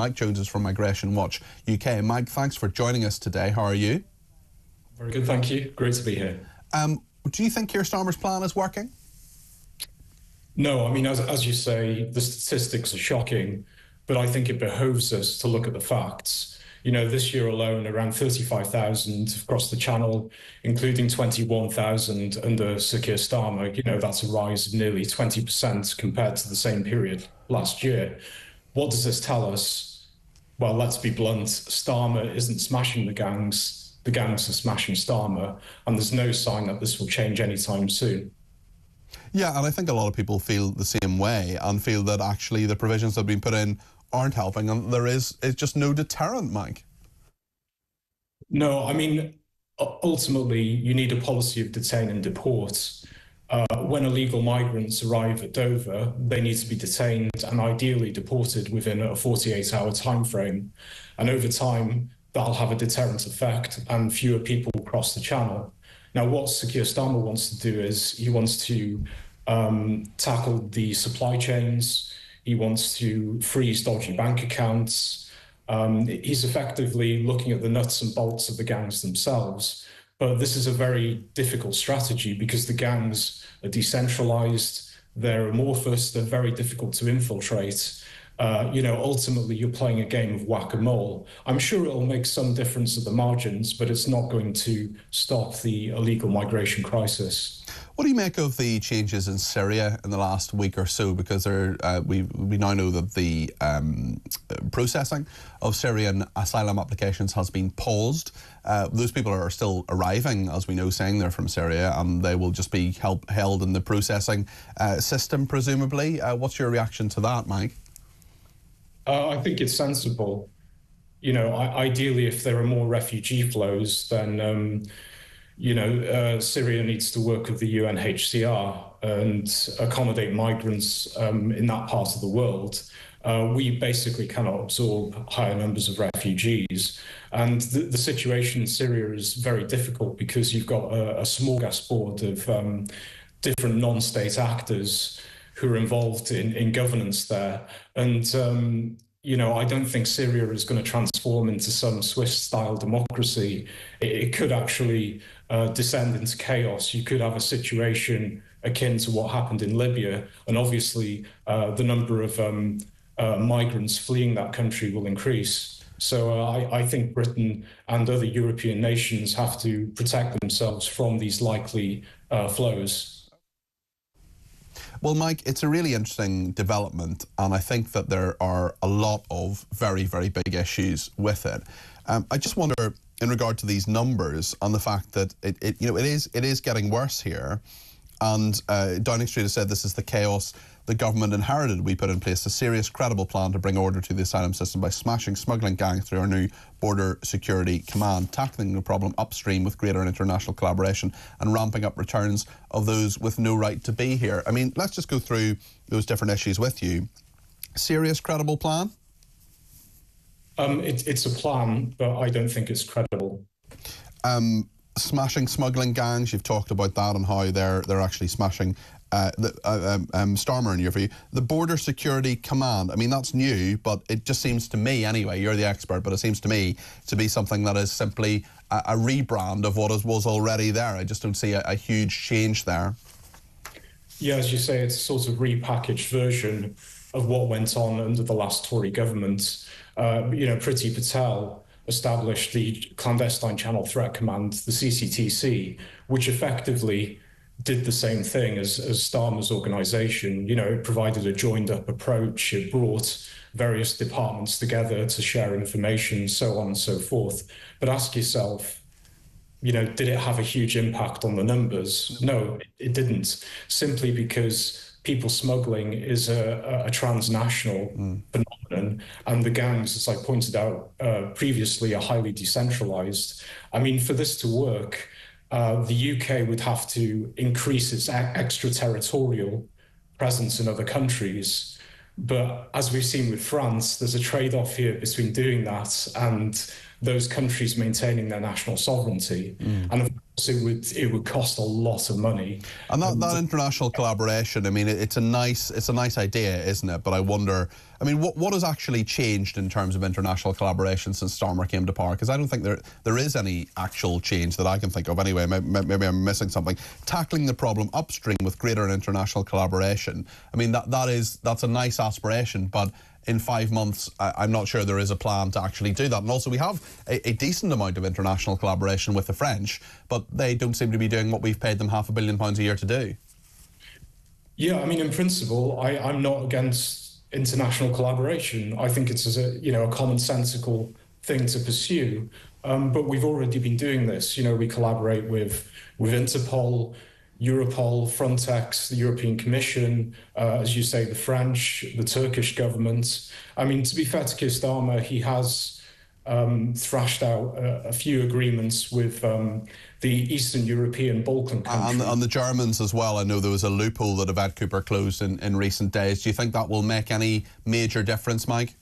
Mike Jones is from Migration Watch UK. Mike, thanks for joining us today. How are you? Very good, thank you. Great to be here. Do you think Keir Starmer's plan is working? No, I mean, as you say, the statistics are shocking, but I think it behoves us to look at the facts. You know, this year alone, around 35,000 across the Channel, including 21,000 under Sir Keir Starmer. You know, that's a rise of nearly 20% compared to the same period last year. What does this tell us? Well, let's be blunt, Starmer isn't smashing the gangs are smashing Starmer, and there's no sign that this will change anytime soon. Yeah, and I think a lot of people feel the same way and feel that actually the provisions that have been put in aren't helping, and it's just no deterrent, Mike. No, I mean, ultimately, you need a policy of detain and deport. When illegal migrants arrive at Dover, they need to be detained and ideally deported within a 48-hour time frame. And over time, that'll have a deterrent effect and fewer people cross the Channel. Now, what Sir Keir Starmer wants to do is he wants to tackle the supply chains. He wants to freeze dodgy bank accounts. He's effectively looking at the nuts and bolts of the gangs themselves. But this is a very difficult strategy because the gangs are decentralized, they're amorphous, they're very difficult to infiltrate. You know, ultimately, you're playing a game of whack-a-mole. I'm sure it'll make some difference at the margins, but it's not going to stop the illegal migration crisis. What do you make of the changes in Syria in the last week or so? Because we now know that the processing of Syrian asylum applications has been paused. Those people are still arriving, as we know, saying they're from Syria, and they will just be held in the processing system, presumably. What's your reaction to that, Mike? I think it's sensible. You know, ideally, if there are more refugee flows, then Syria needs to work with the UNHCR and accommodate migrants in that part of the world. We basically cannot absorb higher numbers of refugees. And the situation in Syria is very difficult because you've got a smorgasbord of different non-state actors who are involved in governance there. And, I don't think Syria is going to transform into some Swiss-style democracy. It could actually descend into chaos. You could have a situation akin to what happened in Libya. And obviously, the number of migrants fleeing that country will increase. So I think Britain and other European nations have to protect themselves from these likely flows. Well, Mike, it's a really interesting development, and I think that there are a lot of very, very big issues with it. I just wonder, in regard to these numbers, and the fact that it is getting worse here, and Downing Street has said this is the chaos the government inherited. We put in place a serious, credible plan to bring order to the asylum system by smashing smuggling gangs through our new Border Security Command, tackling the problem upstream with greater international collaboration and ramping up returns of those with no right to be here. I mean, let's just go through those different issues with you. Serious, credible plan? It's a plan, but I don't think it's credible. Smashing smuggling gangs, you've talked about that and how they're actually smashing Starmer, in your view. The Border Security Command, I mean, that's new, but it just seems to me, anyway, you're the expert, but it seems to me to be something that is simply a rebrand of what was already there. I just don't see a huge change there. Yeah, as you say, it's a sort of repackaged version of what went on under the last Tory government. Priti Patel established the Clandestine Channel Threat Command, the CCTC, which effectively did the same thing as Starmer's organisation. You know, it provided a joined-up approach. It brought various departments together to share information, so on and so forth. But ask yourself, did it have a huge impact on the numbers? No, it didn't, simply because people smuggling is a transnational phenomenon, and the gangs, as I pointed out previously, are highly decentralised. I mean, for this to work, the UK would have to increase its extraterritorial presence in other countries. But as we've seen with France, there's a trade-off here between doing that and those countries maintaining their national sovereignty. And of course, it would cost a lot of money. And that international collaboration, I mean, it's a nice idea, isn't it? But I wonder, I mean, what has actually changed in terms of international collaboration since Starmer came to power? Because I don't think there is any actual change that I can think of. Anyway, maybe I'm missing something. Tackling the problem upstream with greater international collaboration. I mean, that's a nice aspiration, but in 5 months, I'm not sure there is a plan to actually do that. And also, we have a decent amount of international collaboration with the French, but they don't seem to be doing what we've paid them £500 million a year to do. Yeah, I mean, in principle, I'm not against international collaboration. I think it's a commonsensical thing to pursue. But we've already been doing this. We collaborate with Interpol, Europol, Frontex, the European Commission, as you say, the French, the Turkish government. I mean, to be fair to Keir Starmer, he has thrashed out a few agreements with the Eastern European Balkan countries. And the Germans as well. I know there was a loophole that Yvette Cooper closed in recent days. Do you think that will make any major difference, Mike?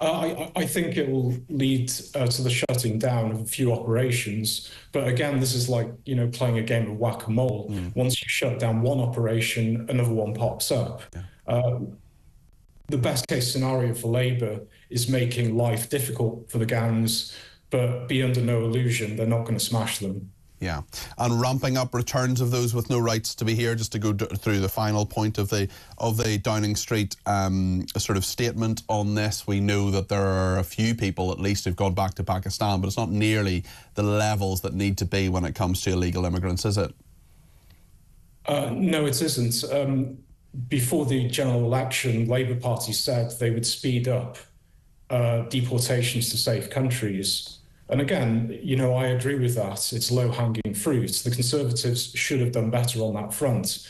I think it will lead to the shutting down of a few operations. But again, this is like, playing a game of whack-a-mole. Once you shut down one operation, another one pops up. Yeah. The best case scenario for Labour is making life difficult for the gangs, but be under no illusion they're not going to smash them. Yeah, and ramping up returns of those with no rights to be here. Just to go through the final point of the Downing Street sort of statement on this, we know that there are a few people at least who've gone back to Pakistan, but it's not nearly the levels that need to be when it comes to illegal immigrants, is it? No, it isn't. Before the general election, Labour Party said they would speed up deportations to safe countries. And again, I agree with that. It's low-hanging fruit. The Conservatives should have done better on that front.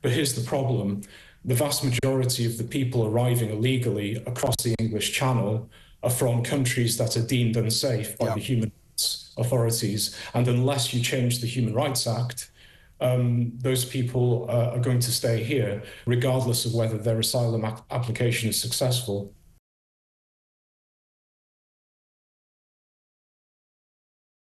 But here's the problem. The vast majority of the people arriving illegally across the English Channel are from countries that are deemed unsafe by the human rights authorities. And unless you change the Human Rights Act, those people are going to stay here, regardless of whether their asylum application is successful.